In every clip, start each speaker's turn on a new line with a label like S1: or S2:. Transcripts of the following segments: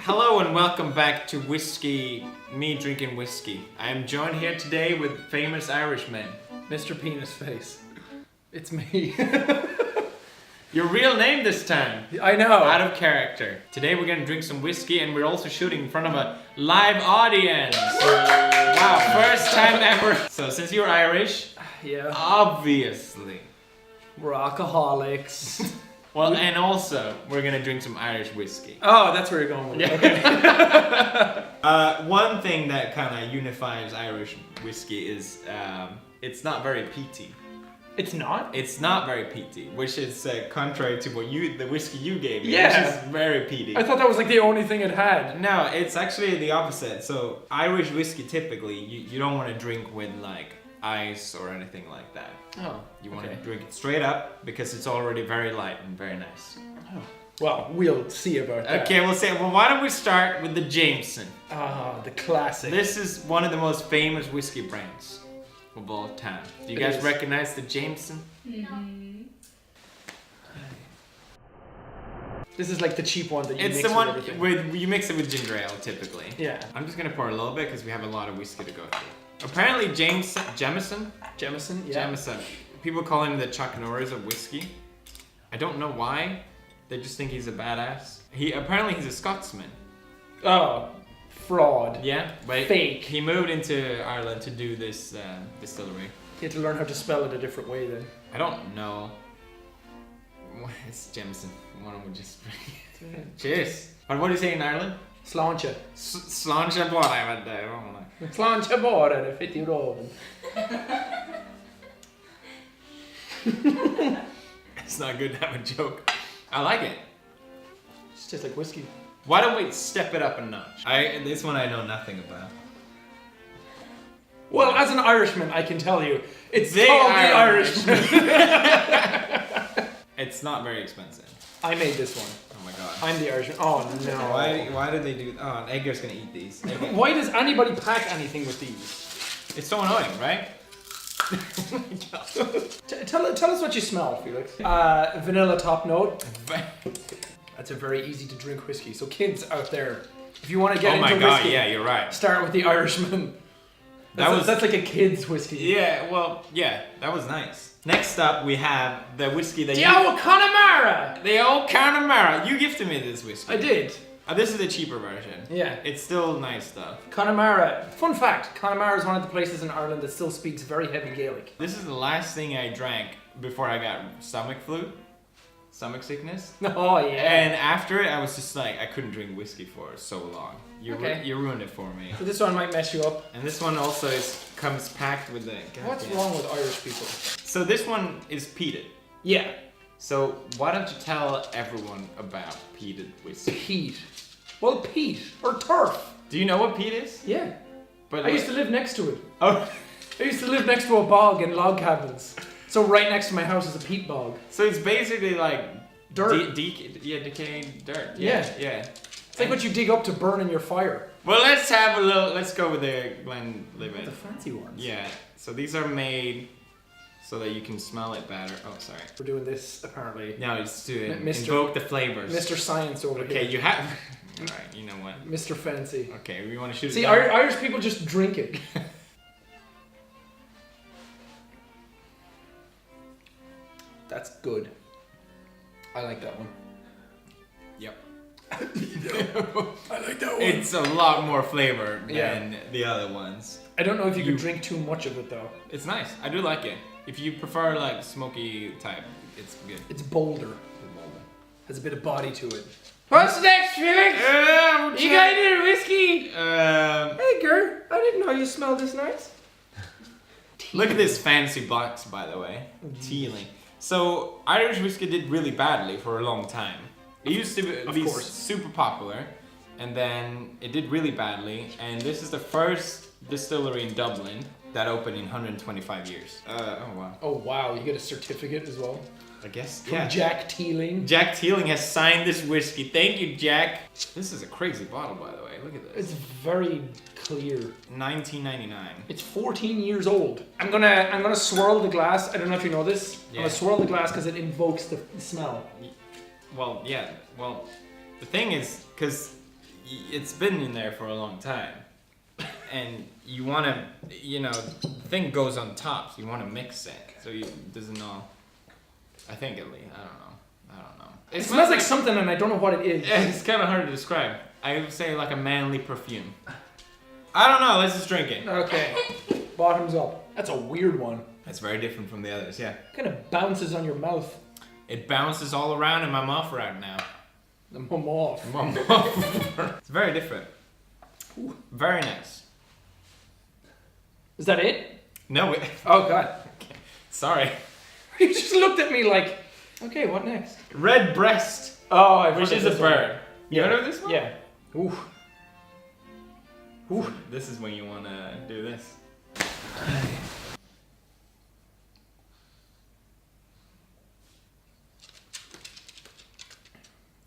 S1: Hello and welcome back to Me Drinking Whiskey. I am joined here today with famous Irishmen.
S2: Mr. Penis Face. It's me.
S1: Your real name this time.
S2: I know.
S1: Out of character. Today we're gonna drink some whiskey and we're also shooting in front of a live audience. Wow, first time ever. So since you're Irish,
S2: Yeah.
S1: obviously.
S2: We're alcoholics.
S1: Well, and also we're gonna drink some Irish whiskey.
S2: Oh, that's where you're going with it.
S1: Okay. One thing that kind of unifies Irish whiskey is it's not very peaty.
S2: It's not?
S1: It's not very peaty, which is contrary to what the whiskey you gave me,
S2: Yeah.
S1: which is very peaty.
S2: I thought that was like the only thing it had.
S1: No, it's actually the opposite. So Irish whiskey typically you don't want to drink with like ice or anything like that.
S2: Oh.
S1: You want to drink it straight up because it's already very light and very nice.
S2: Oh. Well, we'll see about that.
S1: Okay, we'll say. Well, why don't we start with the Jameson?
S2: Ah, the classic.
S1: This is one of the most famous whiskey brands of all time. Do you guys recognize the Jameson?
S3: Mm-hmm.
S2: This is like the cheap one that you
S1: It's
S2: mix
S1: the one
S2: with everything.
S1: with you mix it with ginger ale typically.
S2: Yeah.
S1: I'm just gonna pour a little bit because we have a lot of whiskey to go through. Apparently Jameson.
S2: Jameson, yeah.
S1: Jameson. People call him the Chuck Norris of whiskey. I don't know why. They just think he's a badass. Apparently he's a Scotsman.
S2: Oh, fraud.
S1: Yeah, but
S2: Fake.
S1: he moved into Ireland to do this distillery.
S2: You had to learn how to spell it a different way then.
S1: I don't know. It's Jameson. Why don't we just drink it? Cheers. But what do you say in Ireland?
S2: Sláinte.
S1: Sláinte bora, I went there.
S2: Sláinte bora, det fick ju roven.
S1: It's not good to have a joke. I like it.
S2: It's just like whiskey.
S1: Why don't we step it up a notch? This one I know nothing about.
S2: Well, as an Irishman, I can tell you, it's
S1: The
S2: called
S1: Irish.
S2: the Irishman.
S1: It's not very expensive.
S2: I made this one.
S1: Oh my god.
S2: I'm the Irishman. Oh no.
S1: Why did they do? Oh, Edgar's gonna eat these.
S2: Why does anybody pack anything with these?
S1: It's so annoying, right?
S2: Tell us what you smell, Felix. Vanilla top note. That's a very easy to drink whiskey. So kids out there, if you want to get
S1: Oh
S2: into
S1: my god,
S2: whiskey,
S1: yeah, you're right.
S2: start with the Irishman. That's like a kid's whiskey.
S1: Yeah, well, yeah, that was nice. Next up, we have the whiskey that
S2: The old Connemara!
S1: The old Connemara. You gifted me this whiskey.
S2: I did.
S1: This is the cheaper version.
S2: Yeah.
S1: It's still nice stuff.
S2: Connemara. Fun fact, Connemara is one of the places in Ireland that still speaks very heavy Gaelic.
S1: This is the last thing I drank before I got stomach sickness.
S2: Oh yeah.
S1: And after it, I was just like, I couldn't drink whiskey for so long. You ruined it for me.
S2: So this one might mess you up.
S1: And this one also comes packed with the...
S2: What's wrong with Irish people?
S1: So this one is peated.
S2: Yeah.
S1: So why don't you tell everyone about peated whiskey?
S2: Peat. Well, peat or turf.
S1: Do you know what peat is?
S2: Yeah.
S1: But
S2: I used to live next to it.
S1: Oh.
S2: I used to live next to a bog in log cabins. So right next to my house is a peat bog.
S1: So it's basically like
S2: dirt.
S1: Decaying dirt.
S2: Yeah.
S1: Yeah.
S2: It's like what you dig up to burn in your fire.
S1: Well, let's go with the Glenlivet.
S2: The fancy ones.
S1: Yeah. So these are made so that you can smell it better. Oh, sorry.
S2: We're doing this apparently.
S1: No, it's to
S2: Mr.
S1: invoke the flavors.
S2: Mr. Science over here.
S1: Okay, you have... Alright, you know what.
S2: Mr. Fancy.
S1: Okay, we want to shoot it
S2: See,
S1: down.
S2: Irish people just drink it. That's good. I like that one.
S1: Yep.
S2: I like that one.
S1: It's a lot more flavor than
S2: Yeah.
S1: the other ones.
S2: I don't know if you could drink too much of it though.
S1: It's nice. I do like it. If you prefer like smoky type, it's good.
S2: It's bolder. Has a bit of body to it. What's next, Felix? You got any whiskey? Hey, girl. I didn't know you smelled this nice.
S1: Look at this fancy box, by the way. Teeling. So Irish whiskey did really badly for a long time. It used to be super popular, and then it did really badly. And this is the first distillery in Dublin that opened in 125 years. Oh wow.
S2: Oh wow, you get a certificate as well.
S1: I guess.
S2: From Jack Teeling.
S1: Jack Teeling has signed this whiskey. Thank you, Jack. This is a crazy bottle, by the way. Look at this.
S2: It's very clear.
S1: 1999.
S2: It's 14 years old. I'm gonna swirl the glass. I don't know if you know this. I'm gonna swirl the glass because it invokes the smell.
S1: Well, yeah. Well, the thing is, because it's been in there for a long time. And you want to, you know, the thing goes on top, so you want to mix it. So it doesn't all, I think at least, I don't know.
S2: It smells like something and I don't know what it is.
S1: It's kind of hard to describe. I would say like a manly perfume. I don't know, let's just drink it.
S2: Okay, bottoms up. That's a weird one.
S1: That's very different from the others, yeah.
S2: It kind of bounces on your mouth.
S1: It bounces all around in my mouth right now.
S2: The mum off.
S1: It's very different. Ooh. Very nice.
S2: Is that it?
S1: No.
S2: Oh god.
S1: Okay. Sorry.
S2: You just looked at me like, okay, what next?
S1: Red breast.
S2: Oh, I've
S1: which
S2: heard
S1: is
S2: of
S1: a
S2: this
S1: bird.
S2: one.
S1: You heard of this one?
S2: Yeah. Ooh. Ooh.
S1: This is when you want to do this.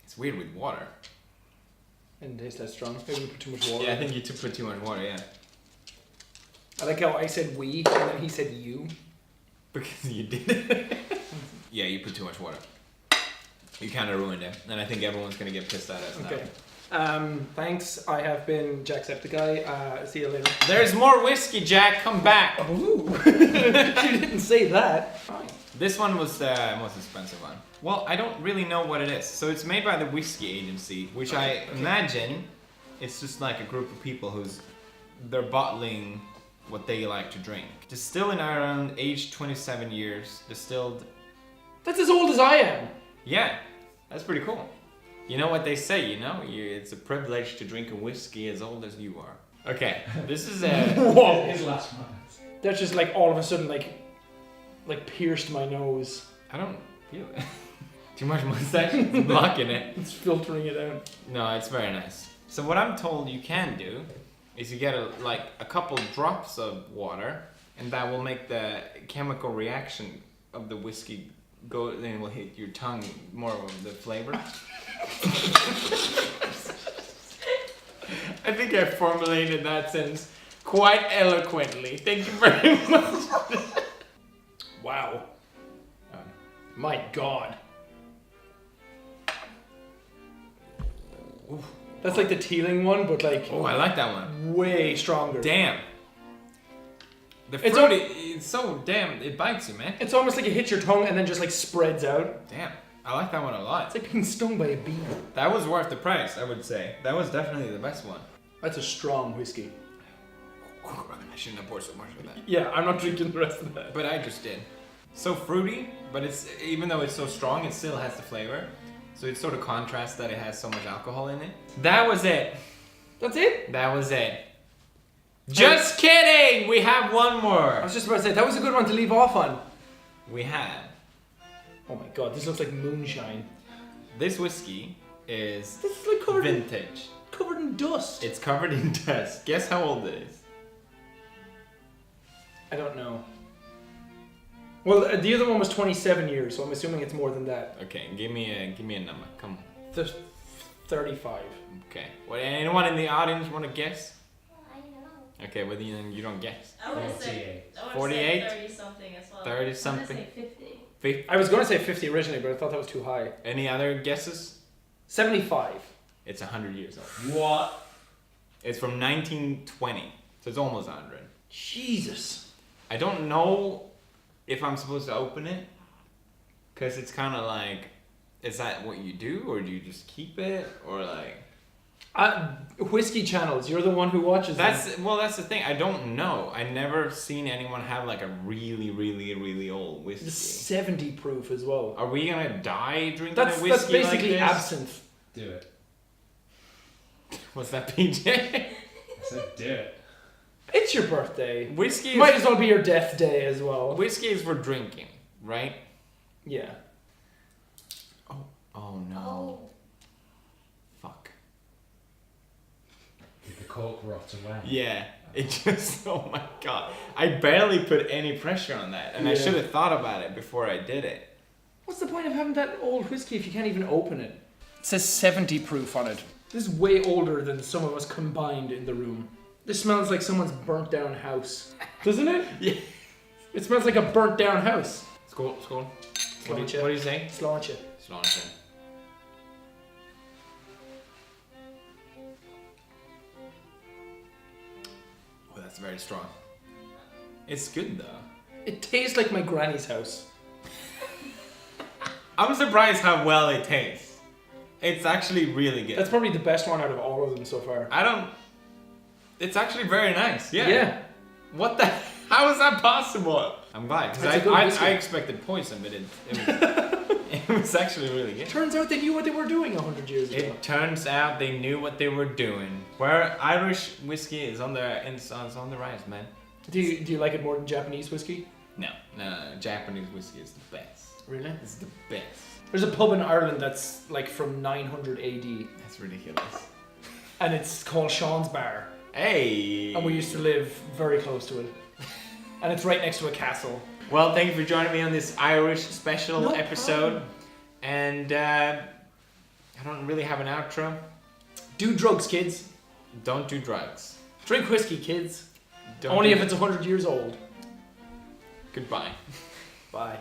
S1: It's weird with water.
S2: Didn't taste that strong. Maybe we put too much water.
S1: Yeah, I think you put too much water, yeah.
S2: I like how I said we and then he said you.
S1: Because you did. Yeah, you put too much water. You kind of ruined it. And I think everyone's going to get pissed at us now.
S2: Okay. Thanks. I have been Jacksepticeye. See you later.
S1: There's more whiskey, Jack. Come back.
S2: Ooh. You didn't say that. Fine.
S1: This one was the most expensive one. Well, I don't really know what it is. So it's made by the Whiskey Agency, which I imagine it's just like a group of people they're bottling what they like to drink. Distilled in Ireland, aged 27 years. Distilled.
S2: That's as old as I am.
S1: Yeah, that's pretty cool. You know what they say, you know? It's a privilege to drink a whiskey as old as you are. Okay, this is a...
S2: Whoa.
S3: His last one.
S2: That's just like all of a sudden like pierced my nose.
S1: I don't feel it. Too much mustache? It's blocking it.
S2: It's filtering it out.
S1: No, it's very nice. So what I'm told you can do is you get a couple drops of water, and that will make the chemical reaction of the whiskey go, then it will hit your tongue more of the flavor. I think I formulated that sentence quite eloquently. Thank you very much.
S2: Wow. My God. Ooh. That's like the Teeling one, but like...
S1: Oh, I like that one.
S2: Way stronger.
S1: Damn. The fruit, it's so damn, it bites you, man.
S2: It's almost like it hits your tongue and then just like spreads out.
S1: Damn. I like that one a lot.
S2: It's like being stung by a bee.
S1: That was worth the price, I would say. That was definitely the best one.
S2: That's a strong whiskey.
S1: I shouldn't have poured so much of that.
S2: Yeah, I'm not drinking the rest of that.
S1: But I just did. So fruity, but even though it's so strong, it still has the flavor. So it sort of contrasts that it has so much alcohol in it. That was it.
S2: That's it?
S1: That was it. Just kidding! We have one more.
S2: I was just about to say, that was a good one to leave off on.
S1: We had.
S2: Oh my God, this looks like moonshine.
S1: This whiskey is
S2: This is like covered
S1: vintage.
S2: covered in dust.
S1: It's covered in dust. Guess how old it is?
S2: I don't know. Well, the other one was 27 years, so I'm assuming it's more than that.
S1: Okay, give me a number. Come on.
S2: 35.
S1: Okay. Well, anyone in the audience want to guess?
S4: I know.
S1: Okay, well then you don't guess.
S4: I want to say
S1: 48?
S4: 30 something as well.
S1: 30 something?
S4: I want to say 50.
S1: 50?
S2: I was going to say 50 originally, but I thought that was too high.
S1: Any other guesses?
S2: 75.
S1: It's 100 years old.
S3: What?
S1: It's from 1920, so it's almost 100.
S2: Jesus.
S1: I don't know if I'm supposed to open it, because it's kind of like, is that what you do, or do you just keep it, or like...
S2: Whiskey channels, you're the one who watches them.
S1: Well, that's the thing, I don't know. I never seen anyone have like a really, really, really old whiskey.
S2: It's 70 proof as well.
S1: Are we gonna die drinking
S2: That's
S1: a whiskey
S2: basically
S1: like this?
S2: absinthe.
S3: Do it.
S1: What's that, PJ?
S3: I said do it.
S2: It's your birthday.
S1: Whiskey is...
S2: Might as well be your death day as well.
S1: Whiskey is for drinking, right?
S2: Yeah.
S1: Oh no. Fuck.
S3: Did the cork rot away?
S1: Yeah. It just, oh my God. I barely put any pressure on that, and I
S2: Yeah.
S1: should have thought about it before I did it.
S2: What's the point of having that old whiskey if you can't even open it? It says 70 proof on it. This is way older than some of us combined in the room. This smells like someone's burnt down house. Doesn't it?
S1: Yeah.
S2: It smells like a burnt down house.
S1: Skål, skål. What
S2: Sláinte.
S1: do you say?
S2: Sláinte.
S1: Sláinte. That's very strong. It's good though.
S2: It tastes like my granny's house.
S1: I'm surprised how well it tastes. It's actually really good.
S2: That's probably the best one out of all of them so far.
S1: It's actually very nice. Yeah.
S2: Yeah.
S1: What the? How is that possible? I'm glad
S2: That's
S1: because
S2: a good whiskey.
S1: I expected poison, but it was actually really good.
S2: Turns out they knew what they were doing 100 years ago.
S1: It turns out they knew what they were doing. Where Irish whiskey is on the rise, man.
S2: Do you like it more than Japanese whiskey?
S1: No. Japanese whiskey is the best.
S2: Really?
S1: It's the best.
S2: There's a pub in Ireland that's like from 900 AD,
S1: That's ridiculous.
S2: and it's called Sean's Bar,
S1: Hey.
S2: and we used to live very close to it, and it's right next to a castle.
S1: Well, thank you for joining me on this Irish special
S2: No
S1: episode.
S2: problem.
S1: And I don't really have an outro.
S2: Do drugs, kids.
S1: Don't do drugs.
S2: Drink whiskey, kids.
S1: Don't
S2: Only
S1: do-
S2: if it's 100 years old.
S1: Goodbye.
S2: Bye.